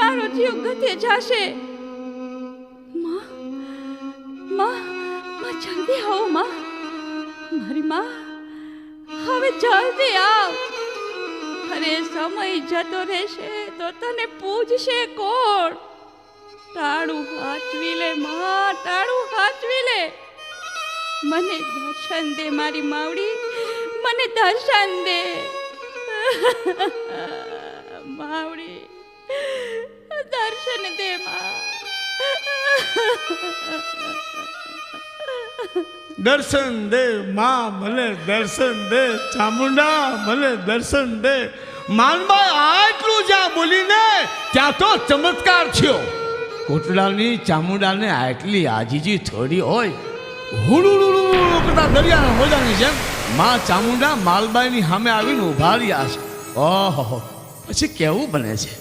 મારો જીવ ગતે જાશે. માં માં માં જલ્દી આવો માં. મારી માં હવે જલ્દી આવ. અરે સમય જતો રહેશે તો તને પૂજશે કોણ? ટાળું હાચવી લે માં, ટાળું હાચવી લે. મને દર્શન દે મારી માવડી, મને દર્શન દે. માવડી દર્શન દે માં. દર્શન દે માં, મને દર્શન દે. ચામુંડા મને દર્શન દે. માનભાઈ આટલું જ્યાં બોલીને ત્યાં તો ચમત્કાર થયો. કોટડાની ચામુંડાને આટલી આજીજી થોડી હોય. હુડુડુડુ કરતા દરિયાના મોજાની જેમ માં ચામુંડા માલબાઈની સામે આવીને ઉભા રહ્યા છે. ઓહો, પછી કેવું બને છે.